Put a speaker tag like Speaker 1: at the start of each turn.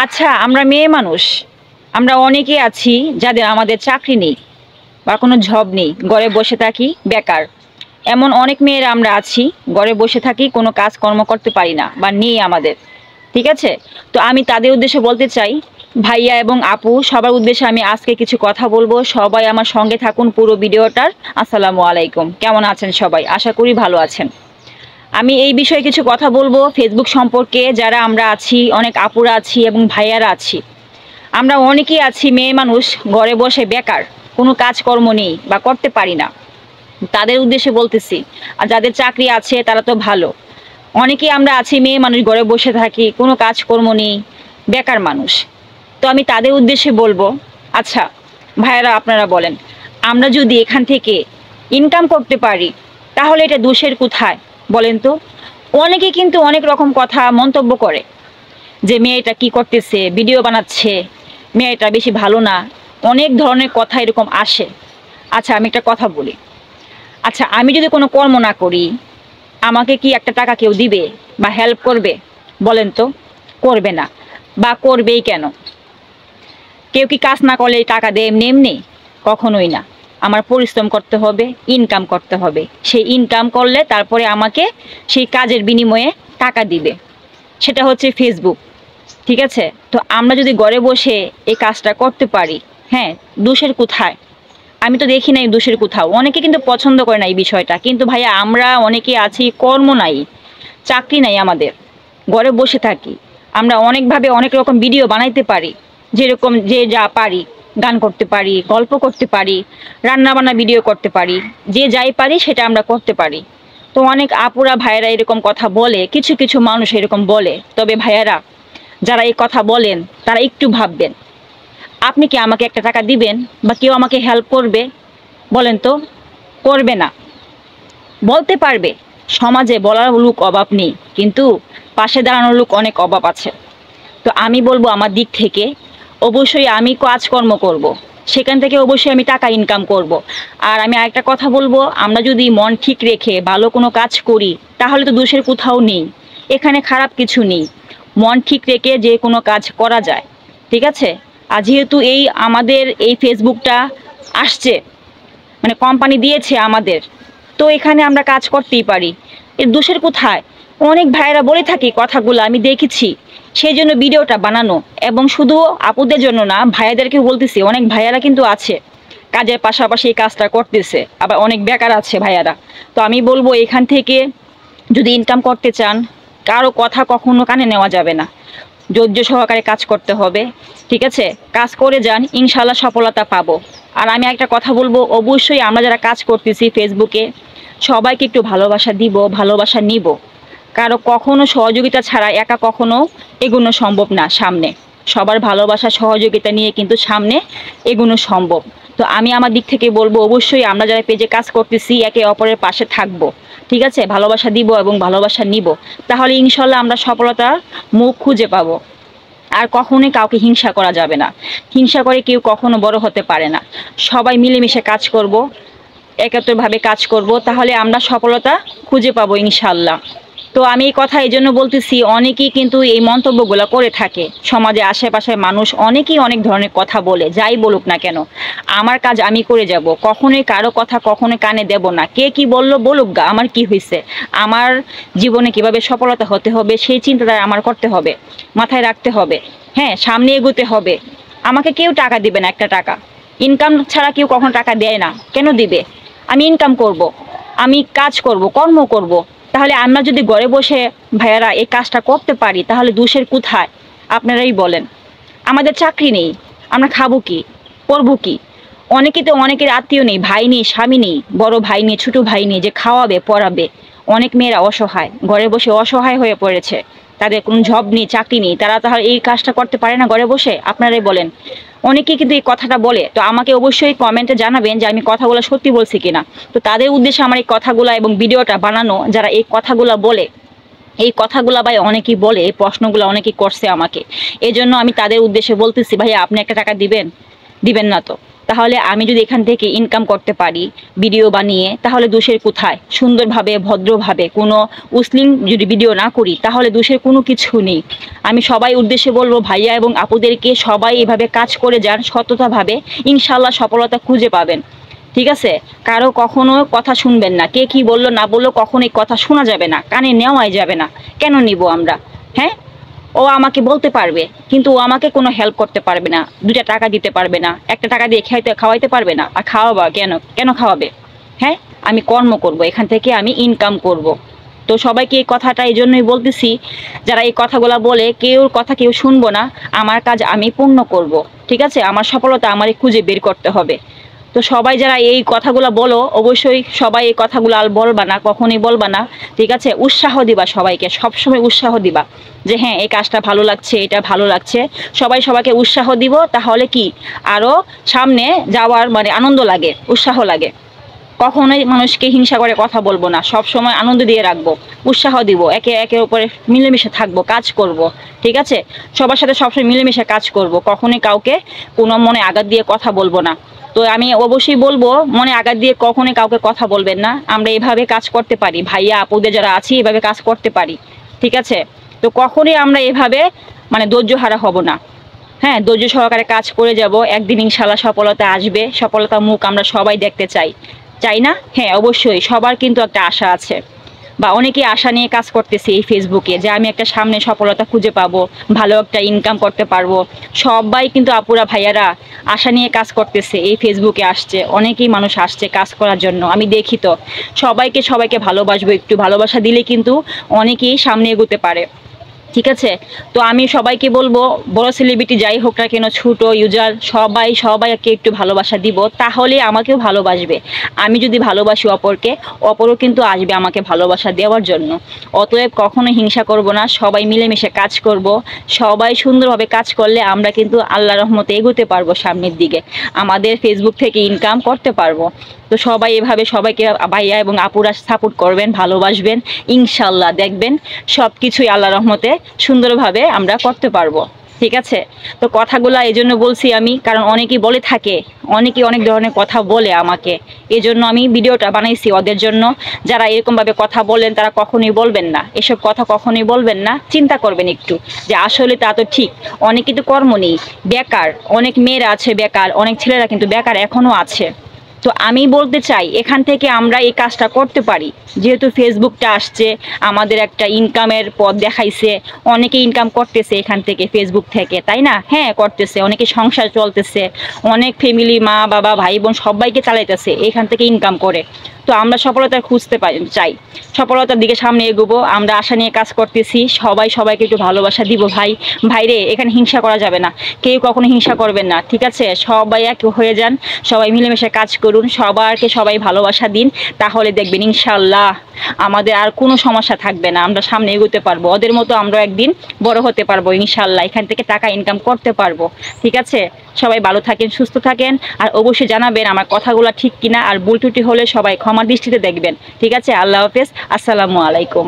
Speaker 1: আচ্ছা, আমরা মেয়ে মানুষ, আমরা অনেকেই আছি যাদের আমাদের চাকরি নেই বা কোনো জব নেই, ঘরে বসে থাকি বেকার। এমন অনেক মেয়েরা আমরা আছি, ঘরে বসে থাকি, কোনো কাজকর্ম করতে পারি না বা নেই আমাদের। ঠিক আছে? তো আমি তাদের উদ্দেশ্যে বলতে চাই, ভাইয়া এবং আপু সবার উদ্দেশ্যে আমি আজকে কিছু কথা বলবো। সবাই আমার সঙ্গে থাকুন পুরো ভিডিওটার। আসসালামু আলাইকুম। কেমন আছেন সবাই? আশা করি ভালো আছেন। আমি এই বিষয়ে কিছু কথা বলবো ফেসবুক সম্পর্কে। যারা আমরা আছি, অনেক আপুরা আছি এবং ভাইয়ারা আছি, আমরা অনেকেই আছি মেয়ে মানুষ, ঘরে বসে বেকার, কোনো কাজকর্ম নেই বা করতে পারি না। তাদের উদ্দেশ্যে বলতেছি। আর যাদের চাকরি আছে তারা তো ভালো। অনেকেই আমরা আছি মেয়ে মানুষ, ঘরে বসে থাকি, কোনো কাজকর্ম নেই, বেকার মানুষ। তো আমি তাদের উদ্দেশ্যে বলবো, আচ্ছা ভাইয়ারা আপনারা বলেন, আমরা যদি এখান থেকে ইনকাম করতে পারি তাহলে এটা দোষের কোথায় বলেন তো? অনেকে কিন্তু অনেক রকম কথা মন্তব্য করে যে মেয়েটা কি করতেছে, ভিডিও বানাচ্ছে, মেয়েটা বেশি ভালো না, অনেক ধরনের কথা এরকম আসে। আচ্ছা আমি একটা কথা বলি, আচ্ছা আমি যদি কোনো কর্ম না করি, আমাকে কি একটা টাকা কেউ দিবে বা হেল্প করবে বলেন তো? করবে না। বা করবেই কেন? কেউ কি কাজ না করলে টাকা দেয় এমনি এমনি? কখনোই না। আমার পরিশ্রম করতে হবে, ইনকাম করতে হবে। সেই ইনকাম করলে তারপরে আমাকে সেই কাজের বিনিময়ে টাকা দিবে। সেটা হচ্ছে ফেসবুক। ঠিক আছে? তো আমরা যদি ঘরে বসে এই কাজটা করতে পারি, হ্যাঁ, দোষের কোথায়? আমি তো দেখি নাই দোষের কোথাও। অনেকে কিন্তু পছন্দ করে না এই বিষয়টা, কিন্তু ভাইয়া আমরা অনেকে আছি, কর্ম নাই, চাকরি নাই আমাদের, ঘরে বসে থাকি। আমরা অনেকভাবে অনেক রকম ভিডিও বানাইতে পারি, যেরকম যে যা পারি, গান করতে পারি, গল্প করতে পারি, রান্না বান্না ভিডিও করতে পারি, যে যাই পারি সেটা আমরা করতে পারি। তো অনেক আপুরা ভাইয়েরা এরকম কথা বলে, কিছু কিছু মানুষ এরকম বলে। তবে ভাইয়েরা যারা এই কথা বলেন তারা একটু ভাববেন, আপনি কি আমাকে একটা টাকা দিবেন বা কেউ আমাকে হেল্প করবে বলেন তো? করবে না। বলতে পারবে, সমাজে বলার লোক অভাব নেই, কিন্তু পাশে দাঁড়ানোর লোক অনেক অভাব আছে। তো আমি বলবো আমার দিক থেকে, অবশ্যই আমি কাজকর্ম করব। সেখান থেকে অবশ্যই আমি টাকা ইনকাম করব। আর আমি আরেকটা কথা বলবো, আমরা যদি মন ঠিক রেখে ভালো কোনো কাজ করি তাহলে তো দোষের কোথাও নেই, এখানে খারাপ কিছু নেই। মন ঠিক রেখে যে কোনো কাজ করা যায়। ঠিক আছে? আর যেহেতু এই আমাদের এই ফেসবুকটা আসছে, মানে কোম্পানি দিয়েছে আমাদের, তো এখানে আমরা কাজ করতেই পারি। এর দোষের কোথায়? অনেক ভাইয়েরা বলে থাকি কথাগুলো, আমি দেখেছি। সেই জন্য ভিডিওটা বানানো। এবং শুধু আপুদের জন্য না, ভাইয়াদেরকেও বলতেছি, অনেক ভাইয়ারা কিন্তু আছে কাজের পাশাপাশি এই কাজটা করতেছে, আবার অনেক বেকার আছে ভাইয়ারা। তো আমি বলবো এখান থেকে যদি ইনকাম করতে চান, কারো কথা কখনো কানে নেওয়া যাবে না, ধৈর্য সহকারে কাজ করতে হবে। ঠিক আছে? কাজ করে যান, ইনশাল্লাহ সফলতা পাবো। আর আমি একটা কথা বলবো, অবশ্যই আমরা যারা কাজ করতেছি ফেসবুকে, সবাইকে একটু ভালোবাসা দিব, ভালোবাসা নিব। কারো কখনো সহযোগিতা ছাড়া একা কখনো এগোনো সম্ভব না সামনে। সবার ভালোবাসা সহযোগিতা নিয়ে কিন্তু সামনে এগোনো সম্ভব। তো আমি আমার দিক থেকে বলবো, অবশ্যই আমরা যারা পেজে কাজ করতেছি একে অপরের পাশে থাকবো। ঠিক আছে? ভালোবাসা দিব এবং ভালোবাসা নিব। তাহলে ইনশাল্লাহ আমরা সফলতার মুখ খুঁজে পাবো। আর কখনোই কাউকে হিংসা করা যাবে না। হিংসা করে কেউ কখনো বড় হতে পারে না। সবাই মিলেমিশে কাজ করব, একাত্রভাবে কাজ করব, তাহলে আমরা সফলতা খুঁজে পাবো ইনশাল্লাহ। তো আমি এই কথা এই জন্য বলতেছি, অনেকেই কিন্তু এই মন্তব্যগুলো করে থাকে। সমাজে আশেপাশের মানুষ অনেকেই অনেক ধরনের কথা বলে, যাই বলুক না কেন, আমার কাজ আমি করে যাব, কখনোই কারো কথা কখনোই কানে দেব না। কে কি বললো বলুক গা, আমার কি হয়েছে? আমার জীবনে কিভাবে সফলতা হতে হবে সেই চিন্তাটা আমার করতে হবে, মাথায় রাখতে হবে। হ্যাঁ, সামনে এগোতে হবে। আমাকে কেউ টাকা দিবে না, একটা টাকা ইনকাম ছাড়া কেউ কখনো টাকা দেয় না। কেন দিবে? আমি ইনকাম করব, আমি কাজ করব, কর্ম করব। তাহলে আমরা যদি ঘরে বসে ভাইয়ারা এই কাজটা করতে পারি তাহলে দোষের কোথায় আপনারাই বলেন? আমাদের চাকরি নেই, আমরা খাবো কি, করবো কি? অনেকে তো অনেকের আত্মীয় নেই, ভাই নেই, স্বামী নেই, বড় ভাই নেই, ছোট ভাই নেই যে খাওয়াবে পড়াবে। অনেক মেয়েরা অসহায়, ঘরে বসে অসহায় হয়ে পড়েছে, তাদের কোনো জব নেই, চাকরি নেই। তারা তাহলে এই কাজটা করতে পারে না ঘরে বসে? আপনারাই বলেন। অনেকেই কিন্তু এই কথাটা বলে। তো আমাকে অবশ্যই কমেন্টে জানাবেন যে আমি কথাগুলো সত্যি বলছি কিনা। তো তাদের উদ্দেশ্যে আমার এই কথাগুলো এবং ভিডিওটা বানানো, যারা এই কথাগুলো বলে, এই কথাগুলা ভাই অনেকেই বলে, এই প্রশ্নগুলো অনেকেই করছে আমাকে। এই জন্য আমি তাদের উদ্দেশ্যে বলতেছি, ভাই আপনি একটা টাকা দিবেন? দিবেন না তো? তাহলে আমি যদি এখান থেকে ইনকাম করতে পারি ভিডিও বানিয়ে, তাহলে দোষের কোথায়? সুন্দরভাবে ভদ্রভাবে কোনো উসলিং যদি ভিডিও না করি তাহলে দোষের কোনো কিছু নেই। আমি সবাই উদ্দেশ্যে বলবো ভাইয়া এবং আপুদেরকে, সবাই এভাবে কাজ করে যান সততাভাবে, ইনশাল্লাহ সফলতা খুঁজে পাবেন। ঠিক আছে? কারো কখনো কথা শুনবেন না, কে কি বললো না বললো কখনোই কথা শোনা যাবে না, কানে নেওয়াই যাবে না। কেন নিব আমরা? হ্যাঁ, ও আমাকে বলতে পারবে কিন্তু ও আমাকে কোনো হেল্প করতে পারবে না, 2টা টাকা দিতে পারবে না, 1টা টাকা দিয়ে খাওয়াইতে পারবে না। আর খাওয়াবা কেন? কেন খাওয়াবে? হ্যাঁ, আমি কর্ম করব, এখান থেকে আমি ইনকাম করব। তো সবাইকে এই কথাটা এই জন্যই বলতেছি, যারা এই কথাগুলো বলে কেউ কথা কেউ শুনবো না, আমার কাজ আমি পূর্ণ করব। ঠিক আছে? আমার সফলতা আমারই খুঁজে বের করতে হবে। তো সবাই যারা এই কথাগুলো বলো, অবশ্যই সবাই এই কথাগুলো আর বলবা না, কখনই বলবা না। ঠিক আছে? উৎসাহ দিবা সবাইকে, সবসময় উৎসাহ দিবা যে হ্যাঁ এই কাজটা ভালো লাগছে, এটা ভালো লাগছে। সবাই সবাইকে উৎসাহ দিব, তাহলে কি আরো সামনে যাওয়ার মানে আনন্দ লাগে, উৎসাহ লাগে। কখনোই মানুষকে হিংসা করে কথা বলবো না, সব সময় আনন্দ দিয়ে রাখবো, উৎসাহ দিব, একে একের উপরে মিলেমিশে থাকবো, কাজ করব। ঠিক আছে? সবার সাথে সবসময় মিলেমিশে কাজ করব, কখনোই কাউকে কোনো মনে আঘাত দিয়ে কথা বলবো না। তো আমি অবশ্যই বলবো, মনে আঘাত দিয়ে কখনোই কাউকে কথা বলবেন না। আমরা এভাবে কাজ করতে পারি, ভাইয়া আপুদের যারা আছি এভাবে কাজ করতে পারি। ঠিক আছে? তো কখনোই আমরা এভাবে মানে ধৈর্য হারা হব না। হ্যাঁ, ধৈর্য সহকারে কাজ করে যাব, একদিন ইনশাল্লাহ সফলতা আসবে। সফলতার মুখ আমরা সবাই দেখতে চাই, চাই না? হ্যাঁ, অবশ্যই সবার কিন্তু একটা আশা আছে, বা অনেকেই আশা নিয়ে কাজ করতেছে এই ফেসবুকে, যে আমি একটা সামনে সফলতা খুঁজে পাবো, ভালো একটা ইনকাম করতে পারবো। সবাই কিন্তু আপুরা ভাইয়ারা আশা নিয়ে কাজ করতেছে, এই ফেসবুকে আসছে, অনেকেই মানুষ আসছে কাজ করার জন্য। আমি দেখি তো সবাইকে ভালোবাসবো, একটু ভালোবাসা দিলে কিন্তু অনেকেই সামনে এগোতে পারে। ঠিক আছে? তো আমি সবাইকে বলবো, বড় সেলিব্রিটি যাই হোক না কেন, ছোট ইউজার, সবাইকে একটু ভালোবাসা দিব, তাহলে আমাকেও ভালোবাসবে। আমি যদি ভালোবাসি অপরকে, অপরও কিন্তু আসবে আমাকে ভালোবাসা দেওয়ার জন্য। অতএব কখনো হিংসা করব না, সবাই মিলেমিশে কাজ করব। সবাই সুন্দরভাবে কাজ করলে আমরা কিন্তু আল্লাহর রহমতে এগোতে পারবো সামনের দিকে, আমাদের ফেসবুক থেকে ইনকাম করতে পারবো। তো সবাই এভাবে সবাইকে ভাইয়া এবং আপুরা সাপোর্ট করবেন, ভালোবাসবেন, ইনশাল্লাহ দেখবেন সব কিছুই আল্লাহর রহমতে সুন্দরভাবে আমরা করতে পারবো। ঠিক আছে? তো কথাগুলা এই জন্য বলছি আমি, কারণ অনেকেই বলে থাকে, অনেকেই অনেক ধরনের কথা বলে আমাকে, এই জন্য আমি ভিডিওটা বানাইছি ওদের জন্য। যারা এরকমভাবে কথা বলেন তারা কখনোই বলবেন না, এসব কথা কখনোই বলবেন না। চিন্তা করবেন একটু যে আসলে তা তো ঠিক, অনেক কিন্তু কর্ম নেই, বেকার, অনেক মেয়েরা আছে বেকার, অনেক ছেলেরা কিন্তু বেকার এখনও আছে। তো আমি বলতে চাই এখান থেকে আমরা এই কাজটা করতে পারি, যেহেতু ফেসবুকটা আসছে, আমাদের একটা ইনকামের পথ দেখাইছে, অনেকে ইনকাম করতেছে এখান থেকে, ফেসবুক থেকে, তাই না? হ্যাঁ, করতেছে, অনেকে সংসার চলতেছে, অনেক ফ্যামিলি, মা বাবা ভাই বোন সবাইকে চালাইতেছে এখান থেকে ইনকাম করে। তো আমরা সফলতা খুঁজতে চাই, সফলতার দিকে সামনে এগোবো, আমরা আশা নিয়ে কাজ করতেছি। সবাইকে একটু ভালোবাসা দিব। ভাইরে, এখানে হিংসা করা যাবে না, কেউ কখনো হিংসা করবেন না। ঠিক আছে? সবাই এক হয়ে যান, সবাই মিলেমিশে কাজ করুন, সবাই ভালোবাসা দিন, তাহলে দেখবেন ইনশাল্লাহ আমাদের আর কোনো সমস্যা থাকবে না, আমরা সামনে এগোতে পারবো, ওদের মতো আমরা একদিন বড় হতে পারবো ইনশাল্লাহ, এখান থেকে টাকা ইনকাম করতে পারবো। ঠিক আছে? সবাই ভালো থাকেন, সুস্থ থাকেন, আর অবশ্যই জানাবেন আমার কথাগুলো ঠিক কিনা, আর ভুল ত্রুটি হলে সবাই ক্ষমার দৃষ্টিতে দেখবেন। ঠিক আছে? আল্লাহ হাফেজ, আসসালামু আলাইকুম।